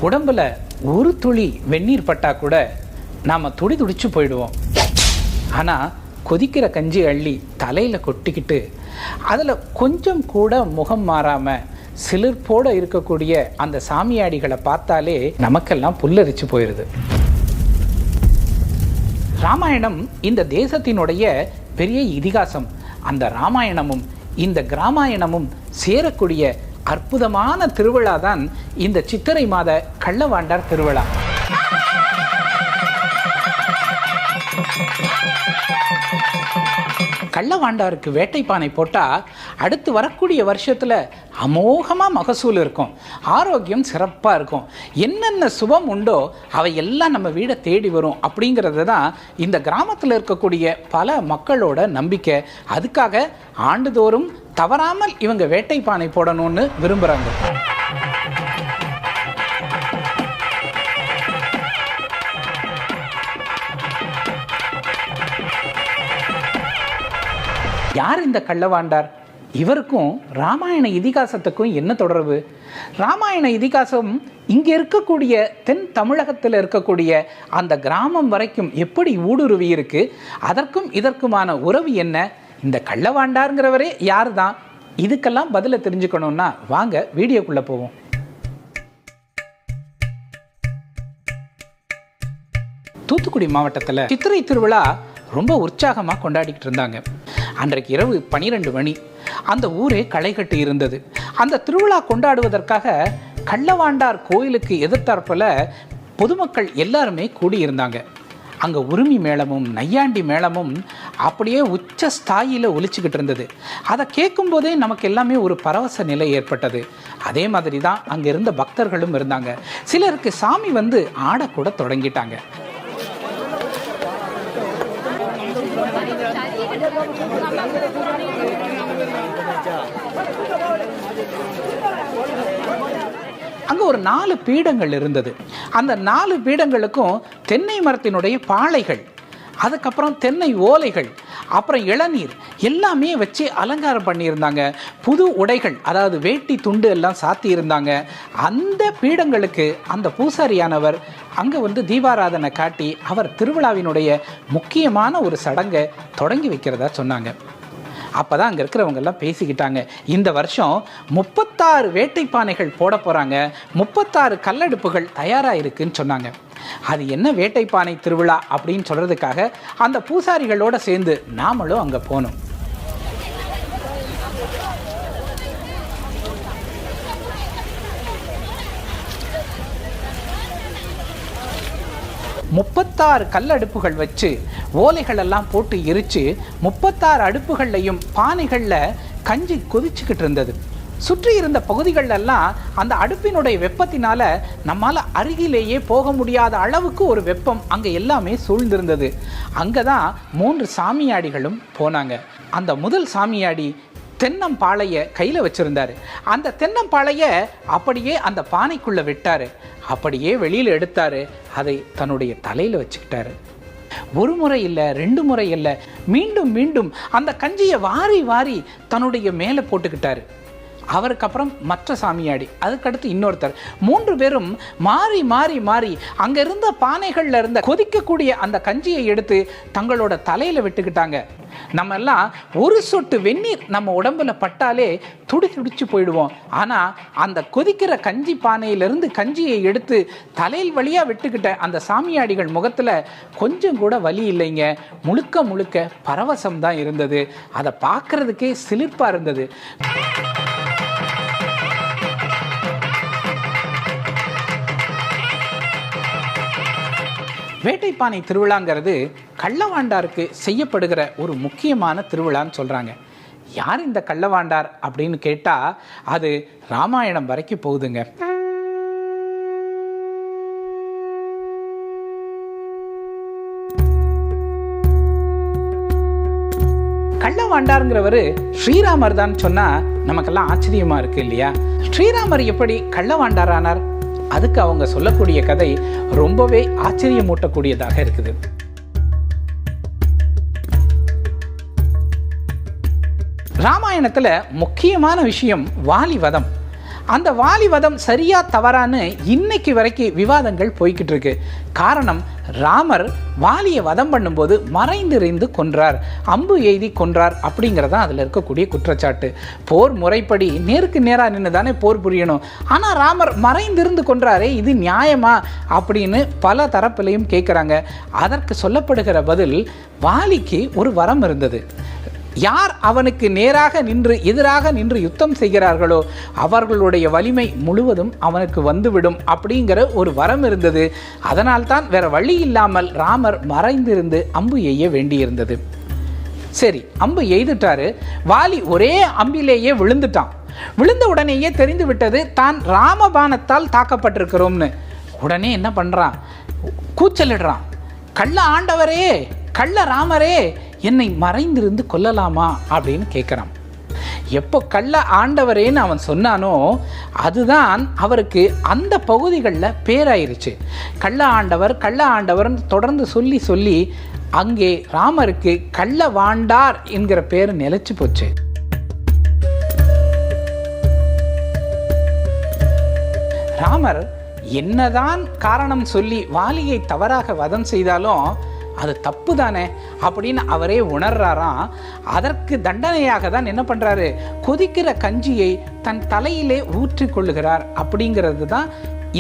உடம்புல ஒரு துளி வெந்நீர் பட்டா கூட நாம் துடிச்சு போயிடுவோம். ஆனால் கொதிக்கிற கஞ்சி அள்ளி தலையில் கொட்டிக்கிட்டு அதில் கொஞ்சம் கூட முகம் மாறாமல் சிலிர்ப்போடு இருக்கக்கூடிய அந்த சாமியாடிகளை பார்த்தாலே நமக்கெல்லாம் புல்லரிச்சு போயிடுது. ராமாயணம் இந்த தேசத்தினுடைய பெரிய இதிகாசம். அந்த ராமாயணமும் இந்த கிராமாயணமும் சேரக்கூடிய அற்புதமான திருவிழா தான் இந்த சித்திரை மாத கள்ளவாண்டார் திருவிழா. கள்ளவாண்டாருக்கு வேட்டைப்பானை போட்டால் அடுத்து வரக்கூடிய வருஷத்தில் அமோகமாக மகசூல் இருக்கும், ஆரோக்கியம் சிறப்பாக இருக்கும், என்னென்ன சுபம் உண்டோ அவை எல்லாம் நம்ம வீடை தேடி வரும் அப்படிங்கிறது தான் இந்த கிராமத்தில் இருக்கக்கூடிய பல மக்களோட நம்பிக்கை. அதுக்காக ஆண்டுதோறும் தவறாமல் இவங்க வேட்டைப்பானை போடணும்னு விரும்புகிறாங்க. யார் இந்த கள்ளவாண்டார்? இவருக்கும் ராமாயண இதிகாசத்துக்கும் என்ன தொடர்பு? ராமாயண இதிகாசம் இங்கே இருக்கக்கூடிய தென் தமிழகத்தில் இருக்கக்கூடிய அந்த கிராமம் வரைக்கும் எப்படி ஊடுருவி இருக்கு? அதற்கும் இதற்குமான உறவு என்ன? இந்த கள்ளவாண்டாருங்கிறவரே யார் தான்? இதுக்கெல்லாம் பதிலை தெரிஞ்சுக்கணும்னா வாங்க வீடியோக்குள்ளே போவோம். தூத்துக்குடி மாவட்டத்தில் சித்திரை திருவிழா ரொம்ப உற்சாகமாக கொண்டாடிக்கிட்டு இருந்தாங்க. அன்றைக்கு இரவு 12 மணி அந்த ஊரே களை கட்டி இருந்தது. அந்த திருவிழா கொண்டாடுவதற்காக கள்ளவாண்டார் கோயிலுக்கு எதிர்த்தரப்பில் பொதுமக்கள் எல்லாருமே கூடியிருந்தாங்க. அங்கே உரிமை மேளமும் நையாண்டி மேளமும் அப்படியே உச்ச ஸ்தாயில ஒலிச்சுக்கிட்டு இருந்தது. அதை கேட்கும்போதே நமக்கு எல்லாமே ஒரு பரவச நிலை ஏற்பட்டது. அதே மாதிரி தான் அங்கே இருந்த பக்தர்களும் இருந்தாங்க. சிலருக்கு சாமி வந்து ஆடக்கூட தொடங்கிட்டாங்க. அங்க ஒரு 4 பீடங்கள் இருந்தது. அந்த 4 பீடங்களுக்கும் தென்னை மரத்தினுடைய பாளைகள், அதுக்கப்புறம் தென்னை ஓலைகள், அப்புறம் இளநீர் எல்லாமே வச்சு அலங்காரம் பண்ணியிருந்தாங்க. புது உடைகள், அதாவது வேட்டி துண்டு எல்லாம் சாத்தி இருந்தாங்க. அந்த பீடங்களுக்கு அந்த பூசாரியானவர் அங்கே வந்து தீபாராதனை காட்டி அவர் திருவிழாவினுடைய முக்கியமான ஒரு சடங்கை தொடங்கி வைக்கிறதா சொன்னாங்க. அப்போ தான் அங்கே இருக்கிறவங்கெல்லாம் பேசிக்கிட்டாங்க, இந்த வருஷம் 36 வேட்டைப்பானைகள் போட போகிறாங்க, 36 கல்லடுப்புகள் தயாராக இருக்குன்னு சொன்னாங்க. அது என்ன வேட்டைப்பானை திருவிழா அப்படின்னு சொல்கிறதுக்காக அந்த பூசாரிகளோடு சேர்ந்து நாமளும் அங்கே போனோம். முப்பத்தாறு கல்லடுப்புகள் வச்சு ஓலைகள் எல்லாம் போட்டு எரித்து 36 அடுப்புகள்லையும் பானைகளில் கஞ்சி கொதிச்சுக்கிட்டு இருந்தது. சுற்றி இருந்த பகுதிகளெல்லாம் அந்த அடுப்பினுடைய வெப்பத்தினால நம்மால் அருகிலேயே போக முடியாத அளவுக்கு ஒரு வெப்பம் அங்கே எல்லாமே சூழ்ந்திருந்தது. அங்கே தான் 3 சாமியாடிகளும் போனாங்க. அந்த முதல் சாமியாடி தென்னம்பாளைய கையில் வச்சுருந்தார். அந்த தென்னம்பாளைய அப்படியே அந்த பானைக்குள்ளே விட்டார். அப்படியே வெளியில் எடுத்தார். அதை தன்னுடைய தலையில் வச்சுக்கிட்டாரு. ஒரு முறை இல்லை, 2 முறை இல்லை, மீண்டும் மீண்டும் அந்த கஞ்சியை வாரி வாரி தன்னுடைய மேலே போட்டுக்கிட்டாரு. அவருக்கு அப்புறம் மற்ற சாமியாடி, அதுக்கடுத்து இன்னொருத்தர், 3 பேரும் மாறி மாறி மாறி அங்கே இருந்த பானைகளில் இருந்த கொதிக்கக்கூடிய அந்த கஞ்சியை எடுத்து தங்களோட தலையில் விட்டுக்கிட்டாங்க. நம்ம எல்லாம் ஒரு சொட்டு வெந்நீர் நம்ம உடம்புல பட்டாலே துடிச்சு போயிடுவோம். ஆனால் அந்த கொதிக்கிற கஞ்சி பானையிலிருந்து கஞ்சியை எடுத்து தலையில் வழியாக விட்டுக்கிட்ட அந்த சாமியாடிகள் முகத்தில் கொஞ்சம் கூட வலி இல்லைங்க. முழுக்க முழுக்க பரவசம் தான் இருந்தது. அதை பார்க்கறதுக்கே சிலிர்ப்பாக இருந்தது. வேட்டைப்பானை திருவிழாங்கிறது கள்ளவாண்டாருக்கு செய்யப்படுகிற ஒரு முக்கியமான திருவிழான்னு சொல்கிறாங்க. யார் இந்த கள்ளவாண்டார் அப்படின்னு கேட்டால் அது ராமாயணம் வரைக்கும் போகுதுங்க. கள்ளவாண்டாருங்கிறவர் ஸ்ரீராமர் தான் சொன்னால் நமக்கெல்லாம் ஆச்சரியமாக இருக்குது இல்லையா? ஸ்ரீராமர் எப்படி கள்ளவாண்டாரானார்? அதுக்கு அவங்க சொல்லக்கூடிய கதை ரொம்பவே ஆச்சரியமூட்டக்கூடியதாக இருக்குது. ராமாயணத்தில் முக்கியமான விஷயம் வாலி வதம். அந்த வாலி வதம் சரியா தவறான்னு இன்னைக்கு வரைக்கும் விவாதங்கள் போய்கிட்டு இருக்கு. காரணம், ராமர் வாலியை வதம் பண்ணும்போது மறைந்திருந்து கொன்றார், அம்பு எய்தி கொன்றார் அப்படிங்கிறதா அதில் இருக்கக்கூடிய குற்றச்சாட்டு. போர் முறைப்படி நேருக்கு நேராக நின்று தானே போர் புரியணும். ஆனால் ராமர் மறைந்திருந்து கொன்றாரே, இது நியாயமா அப்படின்னு பல தரப்பிலையும் கேட்குறாங்க. அதற்கு சொல்லப்படுகிற பதில், வாலிக்கு ஒரு வரம் இருந்தது. யார் அவனுக்கு நேராக நின்று எதிராக நின்று யுத்தம் செய்கிறார்களோ அவர்களுடைய வலிமை முழுவதும் அவனுக்கு வந்துவிடும் அப்படிங்கிற ஒரு வரம் இருந்தது. அதனால்தான் வேற வழி இல்லாமல் ராமர் மறைந்திருந்து அம்பு எய்ய வேண்டியிருந்தது. சரி, அம்பு எய்துட்டாரு. வாலி ஒரே அம்பிலேயே விழுந்துட்டான். விழுந்த உடனேயே தெரிந்து விட்டது தான் ராமபானத்தால் தாக்கப்பட்டிருக்கிறோம்னு. உடனே என்ன பண்றான்? கூச்சலிடுறான், கள்ள ஆண்டவரே, கள்ள ராமரே, என்னை மறைந்திருந்து கொல்லலாமா அப்படின்னு கேட்குறான். எப்போ கள்ள ஆண்டவரேன்னு அவன் சொன்னானோ அதுதான் அவருக்கு அந்த பகுதிகளில் பேராயிருச்சு. கள்ள ஆண்டவர், கள்ள ஆண்டவர்னு தொடர்ந்து சொல்லி சொல்லி அங்கே ராமருக்கு கள்ள வாண்டார் என்கிற பேர் நிலைச்சு போச்சு. ராமர் என்னதான் காரணம் சொல்லி வாலியை தவறாக வதம் செய்தாலும் அது தப்பு தானே அப்படின்னு அவரே உணர்றாராம். அதற்கு தண்டனையாக தான் என்ன பண்றாரு? கொதிக்கிற கஞ்சியை தன் தலையிலே ஊற்றி கொள்ளுகிறார். அப்படிங்கிறது தான்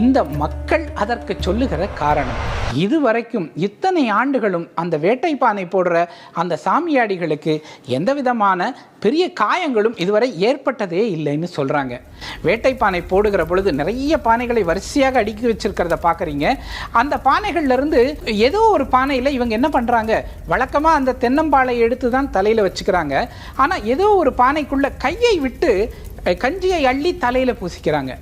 இந்த மக்கள் அதற்கு சொல்லுகிற காரணம். இதுவரைக்கும் இத்தனை ஆண்டுகளும் அந்த வேட்டைப்பானை போடுற அந்த சாமியாடிகளுக்கு எந்த விதமான பெரிய காயங்களும் இதுவரை ஏற்பட்டதே இல்லைன்னு சொல்கிறாங்க. வேட்டைப்பானை போடுகிற பொழுது நிறைய பானைகளை வரிசையாக அடுக்கி வச்சிருக்கிறத பார்க்குறீங்க. அந்த பானைகள்லேருந்து ஏதோ ஒரு பானையில் இவங்க என்ன பண்ணுறாங்க, வழக்கமாக அந்த தென்னம்பாலை எடுத்து தான் தலையில் வச்சுக்கிறாங்க. ஆனால் ஏதோ ஒரு பானைக்குள்ளே கையை விட்டு கஞ்சியை அள்ளி தலையில் பூசிக்கிறாங்க.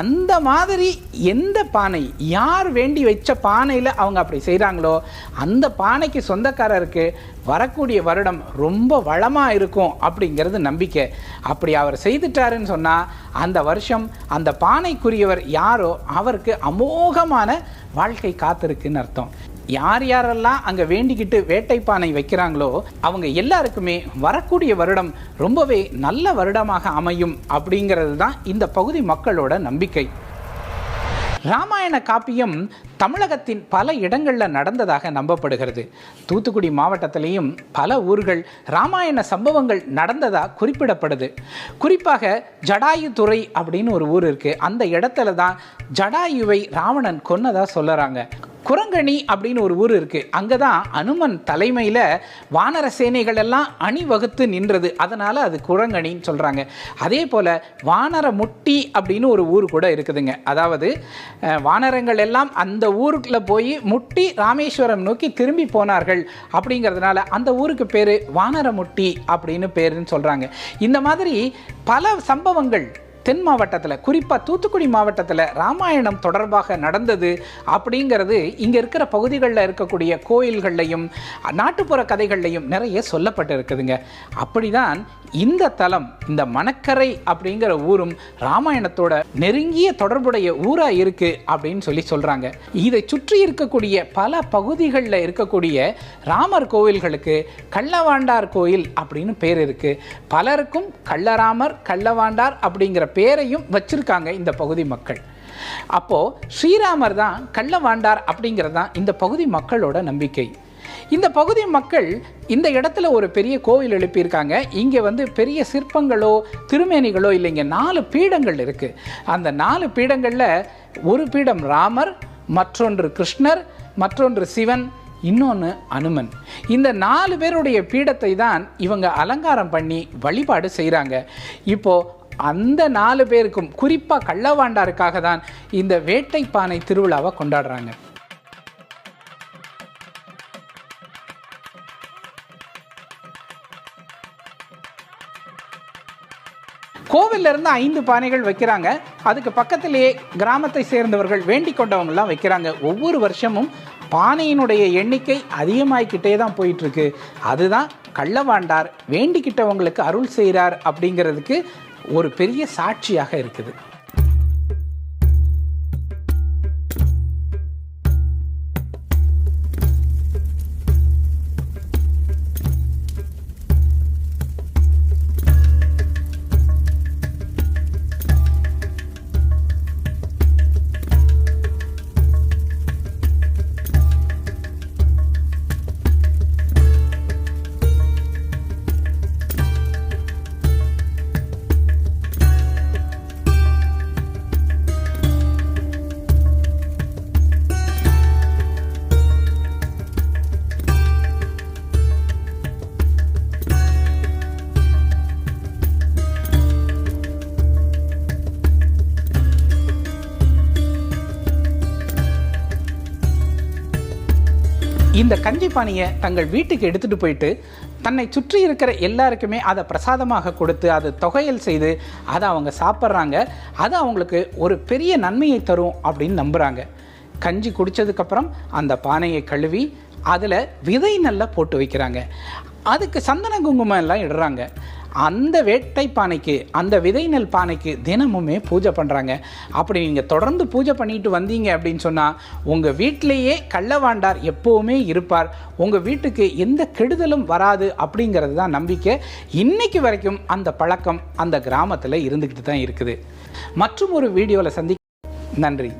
அந்த மாதிரி எந்த பானை, யார் வேண்டி வச்ச பானையில் அவங்க அப்படி செய்கிறாங்களோ அந்த பானைக்கு சொந்தக்காரருக்கு வரக்கூடிய வருடம் ரொம்ப வளமாக இருக்கும் அப்படிங்கிறது நம்பிக்கை. அப்படி அவர் செய்துட்டாருன்னு சொன்னால் அந்த வருஷம் அந்த பானைக்குரியவர் யாரோ அவருக்கு அமோகமான வாழ்க்கை காத்திருக்குன்னு அர்த்தம். யார் யாரெல்லாம் அங்கே வேண்டிக்கிட்டு வேட்டைப்பானை வைக்கிறாங்களோ அவங்க எல்லாருக்குமே வரக்கூடிய வருடம் ரொம்பவே நல்ல வருடமாக அமையும் அப்படிங்கிறது தான் இந்த பகுதி மக்களோட நம்பிக்கை. ராமாயண காப்பியம் தமிழகத்தின் பல இடங்களில் நடந்ததாக நம்பப்படுகிறது. தூத்துக்குடி மாவட்டத்திலையும் பல ஊர்கள் ராமாயண சம்பவங்கள் நடந்ததாக குறிப்பிடப்படுது. குறிப்பாக ஜடாயுத்துறை அப்படின்னு ஒரு ஊர் இருக்குது. அந்த இடத்துல தான் ஜடாயுவை ராவணன் கொன்னதாக சொல்லுறாங்க. குரங்கணி அப்படின்னு ஒரு ஊர் இருக்குது. அங்கே தான் அனுமன் தலைமையில் வானர சேனைகள் எல்லாம் அணிவகுத்து நின்றது. அதனால் அது குரங்கணின்னு சொல்கிறாங்க. அதே போல் வானர முட்டி அப்படின்னு ஒரு ஊர் கூட இருக்குதுங்க. அதாவது வானரங்கள் எல்லாம் அந்த ஊருக்குள்ள போய் முட்டி ராமேஸ்வரம் நோக்கி திரும்பி போனார்கள் அப்படிங்கிறதுனால அந்த ஊருக்கு பேர் வானரமுட்டி அப்படின்னு பேருன்னு சொல்கிறாங்க. இந்த மாதிரி பல சம்பவங்கள் தென் மாவட்டத்தில், குறிப்பாக தூத்துக்குடி மாவட்டத்தில் ராமாயணம் தொடர்பாக நடந்தது அப்படிங்கிறது இங்கே இருக்கிற பகுதிகளில் இருக்கக்கூடிய கோயில்கள்லையும் நாட்டுப்புற கதைகள்லையும் நிறைய சொல்லப்பட்டு இருக்குதுங்க. அப்படிதான் இந்த தலம், இந்த மணக்கரை அப்படிங்கிற ஊரும் ராமாயணத்தோட நெருங்கிய தொடர்புடைய ஊராக இருக்குது அப்படின்னு சொல்கிறாங்க. இதை சுற்றி இருக்கக்கூடிய பல பகுதிகளில் இருக்கக்கூடிய ராமர் கோவில்களுக்கு கள்ளவாண்டார் கோயில் அப்படின்னு பேர் இருக்குது. பலருக்கும் கள்ளராமர், கள்ளவாண்டார் அப்படிங்கிற பேரையும் வச்சிருக்காங்க இந்த பகுதி மக்கள். அப்போ ஸ்ரீராமர் தான் கள்ளவாண்டார் அப்படிங்கிறது தான் இந்த பகுதி மக்களோட நம்பிக்கை. இந்த பகுதி மக்கள் இந்த இடத்துல ஒரு பெரிய கோவில் எழுப்பியிருக்காங்க. இங்கே பெரிய சிற்பங்களோ திருமேனிகளோ இல்லைங்க, 4 பீடங்கள் இருக்குது. அந்த 4 பீடங்களில் ஒரு பீடம் ராமர், மற்றொன்று கிருஷ்ணர், மற்றொன்று சிவன், இன்னொன்று அனுமன். இந்த 4 பேருடைய பீடத்தை தான் இவங்க அலங்காரம் பண்ணி வழிபாடு செய்கிறாங்க. இப்போது அந்த 4 பேருக்கும், குறிப்பாக கள்ளவாண்டாருக்காக தான் இந்த வேட்டைப்பானை திருவிழாவை கொண்டாடுறாங்க. கோவில்ல இருந்து 5 பானைகள் வைக்கிறாங்க. அதுக்கு பக்கத்திலேயே கிராமத்தை சேர்ந்தவர்கள் வேண்டிக் கொண்டவங்கலாம் வைக்கிறாங்க. ஒவ்வொரு வருஷமும் பானையினுடைய எண்ணிக்கை அதிகமாகிக்கிட்டே தான் போயிட்டுருக்கு. அதுதான் கள்ளவாண்டார் வேண்டிக்கிட்டவங்களுக்கு அருள் செய்கிறார் அப்படிங்கிறதுக்கு ஒரு பெரிய சாட்சியாக இருக்குது. இந்த கஞ்சி பானையை தங்கள் வீட்டுக்கு எடுத்துகிட்டு போயிட்டு தன்னை சுற்றி இருக்கிற எல்லாருக்குமே அதை பிரசாதமாக கொடுத்து அதை தொகையல் செய்து அதை அவங்க சாப்பிட்றாங்க. அது அவங்களுக்கு ஒரு பெரிய நன்மையை தரும் அப்படின்னு நம்புகிறாங்க. கஞ்சி குடித்ததுக்கப்புறம் அந்த பானையை கழுவி அதில் விதை நல்லா போட்டு வைக்கிறாங்க. அதுக்கு சந்தன குங்குமம் எல்லாம் இடுறாங்க. அந்த வேட்டை பானைக்கு, அந்த விதை நெல் பானைக்கு தினமுமே பூஜை பண்ணுறாங்க. அப்படி நீங்கள் தொடர்ந்து பூஜை பண்ணிட்டு வந்தீங்க அப்படின்னு சொன்னால் உங்கள் வீட்டிலேயே கள்ளவாண்டார் எப்போவுமே இருப்பார். உங்கள் வீட்டுக்கு எந்த கெடுதலும் வராது அப்படிங்கிறது தான் நம்பிக்கை. இன்னைக்கு வரைக்கும் அந்த பழக்கம் அந்த கிராமத்தில் இருந்துக்கிட்டு தான் இருக்குது. மற்றும் ஒரு வீடியோவில் நன்றி.